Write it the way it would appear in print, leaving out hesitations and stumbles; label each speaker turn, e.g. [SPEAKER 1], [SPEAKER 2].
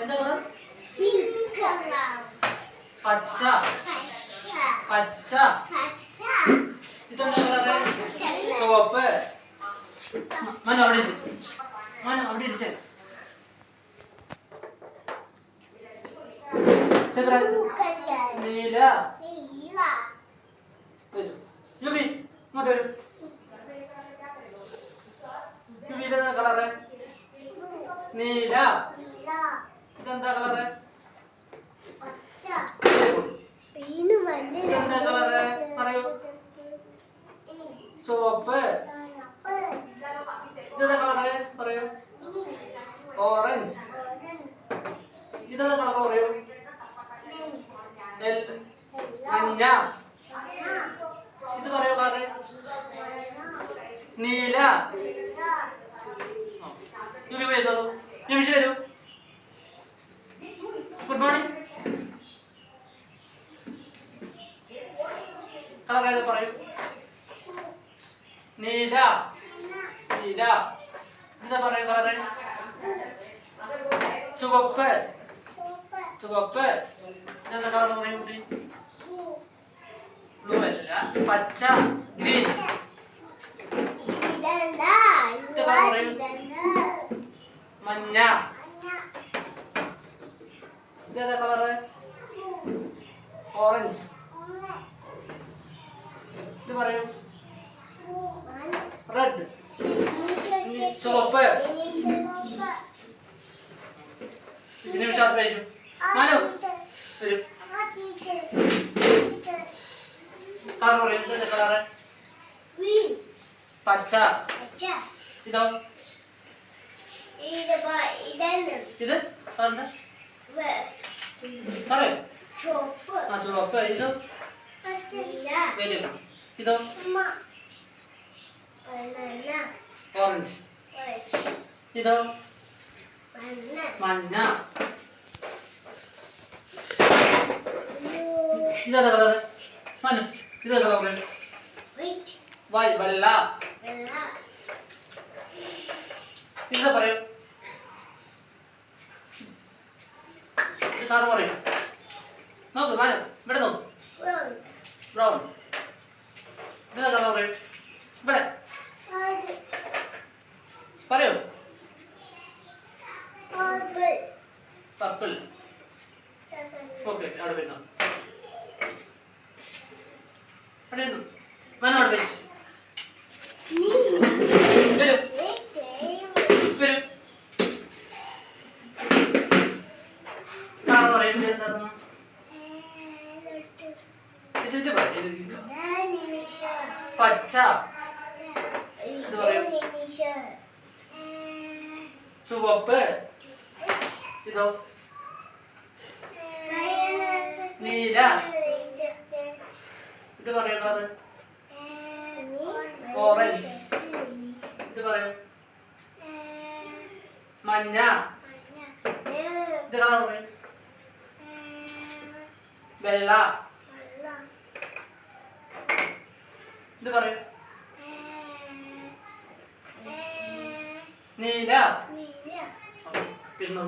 [SPEAKER 1] എന്താ കളർ? പച്ച. പച്ച. ഇതെന്താ കളർ? ചുവപ്പ്. മനു അവിടെ ഇരിക്ക്. നീല. യുബി ഇങ്ങോട്ട് വരും. യുബിയിലെന്താ കളറ്? നീല. ഇതെന്താ കളറ്? ഇതെന്താ കളറ്? പറയൂ. ചുവപ്പ്. ഇതെന്താ കളറ്? പറയൂ. ഓറഞ്ച്. ഇതെന്താ കളർ? പറയൂ. മഞ്ഞ. ഇത് പറയൂ കളറ്. നീല. യുബി വരുന്നുള്ളൂ. യുബിഷ് വരൂ. Good morning. കളർ ഏതാ? പറയൂ. നീല. നീല. ഇതാ പറയൂ കളറ്. ചുവപ്പ്. ചുവപ്പ്. ഇതെന്താ കളർ? പറയൂ. ബ്ലൂ അല്ല, പച്ച. ഗ്രീൻ. മഞ്ഞ. ഇതേതാ കളറ്? ഓറഞ്ച്. ഇത് പറയൂ. റെഡ്. ചുവപ്പ്. നിമിഷം വരും. മനു വരും. കളർ പറയൂ. ഇതെന്താ കളറ്? പച്ച. ഇതോ? ഇത് പറയൂ. ചുവപ്പ്. ഇതോ? വരും. ഇതോ? ഓറഞ്ച്. ഇതോ? മഞ്ഞ. ഇതേതാ കളറ്? മനു ഇതേതാ കളറ്? വെള്ള. ഇതാ പറയൂ. ഇത് കളർ പറയൂ. നോക്ക് മനു, ഇവിടെ നോക്ക്. ബ്രൗൺ. ഇതാ കളർ പറയൂ. ഇവിടെ പറയൂ. പർപ്പിൾ. ഓക്കെ, അവിടെ വെക്കാം. അവിടെ മനു അവിടെ വരും. വരൂ. വരൂ. കളർ പറയൂ. എന്തായിരുന്നു? ഇത് പച്ച. ഇത് പറയൂ. ചുവപ്പ്. ഇതോ? നീല. ഇത് പറയൂ കളറ്. ഓറഞ്ച്. ഇത് പറയൂ. മഞ്ഞ. ഇത് കളർ പറയൂ. വെള്ള. ഇത് പറയൂ. നീല. പിന്നെ